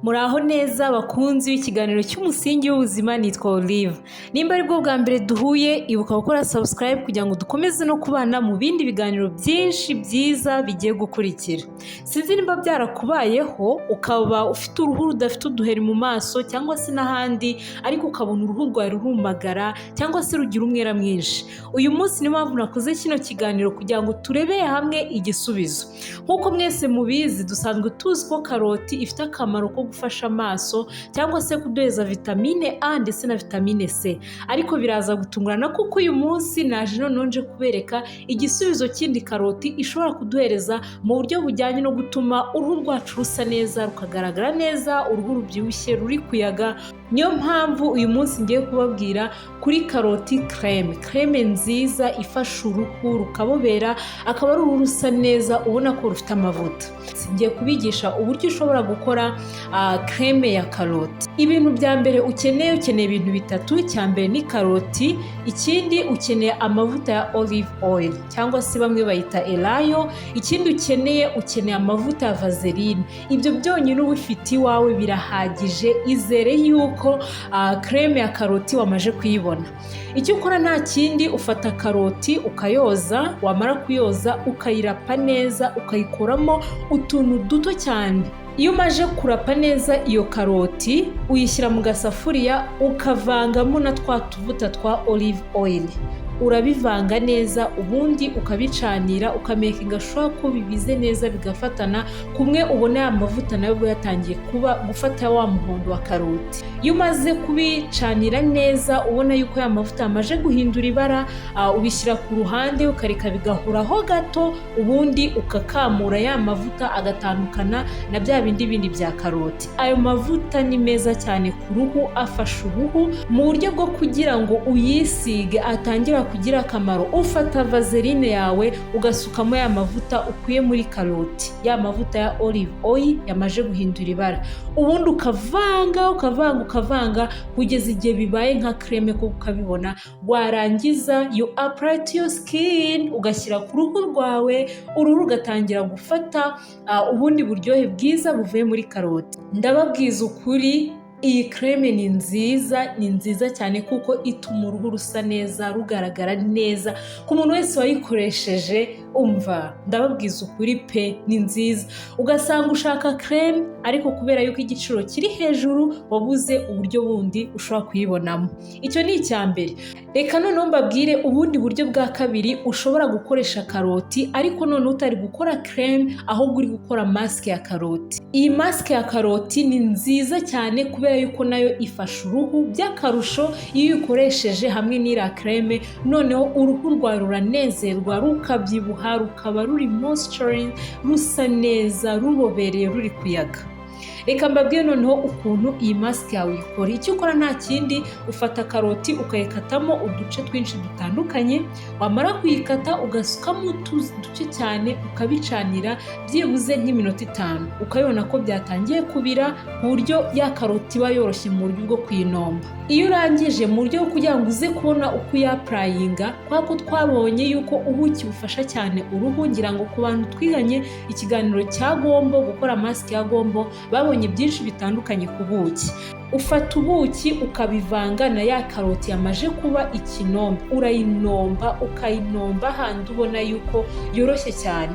Muraho neza bakunzi w'ikiganiro cy'umusingi w'ubuzima, nitwa Olive. Nimba ari bwo bwa mbere duhuye, ibuka gukora subscribe kugira ngo dukomeze no kubana mu bindi biganiro byinshi byiza bigiye gukurikira. Sinzi nimba byarakubayeho ukaba ufite uruhu rudafite uduheri mu maso cyangwa se n'ahandi, ariko ukabona uruhu rwawe rurumagara cyangwa se rugira umwera mwinshi. Uyu munsi niyo mpamvu nakoze kino kiganiro kugira ngo turebeye hamwe igisubizo. Nk'uko mwese mubizi, dusanzwe tuzi ko karoti ifite akamaro ko gufasha amaso cyangwa se kuduheza vitamine A ndetse na vitamine C, ariko biraza gutungurana kuko uyu munsi naje noneho nje kubereka igisubizo kindi karoti ishobora kuduhereza mu buryo bujyanye no gutuma uruhu rwacu rusa neza, rukagaragara neza, uruhu rubyibushye ruri kuyaga. Niyo mpamvu uyu munsi ngiye kubabwira kuri karoti creme nziza ifasha uruhu rukabobera, akaba ari uruhu rusa neza ubona ko rufite amavuta. Ngiye kubigisha uburyo ushobora gukora creme ya karoti. Ibintu bya mbere ukeneye ibintu bitatu. Icya mbere ni karoti, ikindi ukeneye amavuta ya olive oil cyangwa se bamwe bayita elayo, ikindi ukeneye amavuta ya vaseline. Ibyo byonyine uba ufite iwawe birahagije, izere yuko creme ya karoti wamaje kuyibona. Icyo ukora nta kindi, ufata karoti ukayoza, wamara kuyoza ukayirapa neza, ukayikuramo utuntu duto cyane. Iyo umaje kurapa neza iyo karoti, uyishyira mu gasafuriya ukavangamo na twa tuvuta twa olive oil. Urabivanga neza, ubundi ukabicanira, ukamekinga sure ko bibize neza bigafatana, kumwe ubona ya mavuta nayo bwo yatangiye gufata wa muhondo wa karoti. Iyo umaze kubicanira neza, ubona yuko ya mavuta yamaje guhindura ibara, ubishyira ku ruhande ukareka bigahuraho gato, ubundi ukakamura ya mavuta agatandukana na bya bindi bya karoti. Ayo mavuta ni meza cyane ku ruhu, afasha uruhu mu buryo bwo kugira ngo uyisige atangira kugira akamaro. Ufata vaseline yawe ugasukamo ya mavuta ukuye muri karoti, ya mavuta ya olive oil yamaje guhindura ibara, ubundi ukavanga kugeza igihe bibaye nka creme ko ukabibona. Warangiza you apply to your skin, ugashyira ku ruhu rwawe, uruhu rugatangira gufata ubundi buryohe bwiza buvuye muri karoti. Ndababwiza ukuri, iyi creme ni nziza cyane kuko ituma uruhu rusa neza, rugaragara neza. Ku muntu wese wayikoresheje, umva ndababwiza ukuri pe, ni nziza. Ugasanga ushaka creme ariko kubera yuko igiciro kiri hejuru, wabuze uburyo bundi ushobora kuyibonamo. Icyo ni icya mbere. Reka noneho mbabwire ubundi buryo bwa kabiri ushobora gukoresha karoti, ariko noneho utari gukora creme, ahubwo uri gukora mask ya karoti. Iyi mask ya karoti ni nziza cyane kubera yuko nayo ifasha uruhu by'akarusho. Iyo uyikoresheje hamwe n'ira creme, noneho uruhu rwawe ruranezerwa, rukabyibuha, rukaba ruri moisturized, rusa neza, rubobereye, ruri kuyaga. Reka mbabwire noneho ukuntu iyi mask yawe ikora. Icyo ukora nta kindi, ufata karoti ukayikatamo uduce twinshi dutandukanye, wamara kuyikata ugasukamo duce cyane, ukabicanira byibuze nk'iminota 5. Ukabona ko byatangiye kubira mu buryo ya karoti iba yoroshye mu buryo bwo kuyinomba. Iyo urangije mu buryo bwo kugira ngo uze kubona uko yapurayinga, kuko twabonye yuko ubuki bufasha cyane uruhu. Ngira ngo ku bantu twiganye ikiganiro cya Gombo, gukora mask ya Gombo, babonye byinshi bitandukanye ku buki. Ufata ubuki ukabivanga na ya karoti yamaje kuba ikinombe, urayinomba, ukayinomba handi ubona yuko yoroshye cyane.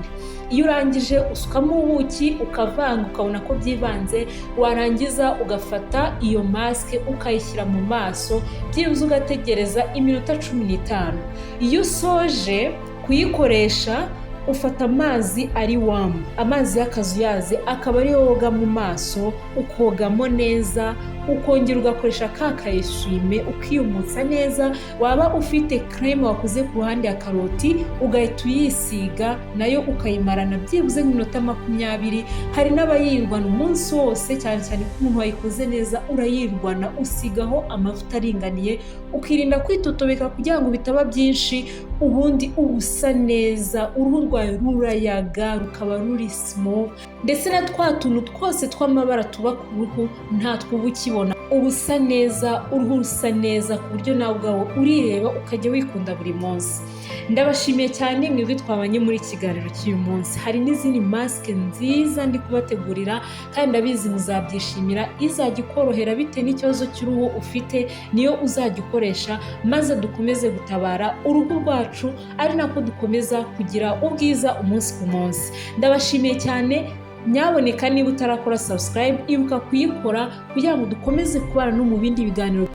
Iyo urangije usukamo ubuki ukavanga, ukabona ko byivanze, warangiza ugafata iyo mask ukayishyira mu maso, byibuze ugategereza iminota 15. Iyo usoje kuyikoresha, ufata amazi ari warm, amazi y'akazuyaze, akaba ari woga mu maso, ukogamo neza, ukongera ugakoresha kakayeswime, ukiyumutsa neza. Waba ufite creme wakoze ku ruhande ya karoti, ugahita uyisiga nayo ukayimarana byibuze nk'iminota 20. Hari n'abayirwana umunsi wose, cyane cyane ko umuntu wayikoze neza urayirwana, usigaho amavuta aringaniye, ukirinda kwitotobeka kugira ngo bitaba byinshi, ubundi ubusa neza, uruhu rwawe rurayaga, rukaba ruri smooth, ndetse na twa tuntu twose tw'amabara tuba ku ruhu nta twuba ukibona. uba usa neza, uruhu rusa neza ku buryo nawe ubwawe urireba ukajya wikunda buri munsi. Ndabashimiye cyane mwebwe twabanye muri kiganiro cy'uyu munsi. Hari n'izindi masike nziza ndi kubategurira kandi ndabizi muzabyishimira, izajya ikorohera bitewe n'ikibazo cy'uruhu ufite niyo uzajya ukoresha, maze dukomeze gutabara uruhu rwacu, ari nako dukomeza kugira ubwiza umunsi ku munsi. Ndabashimiye cyane, nyaboneka niba utarakora subscribe ibuka kuyikora kugira ngo dukomeze kubana no mu bindi biganiro.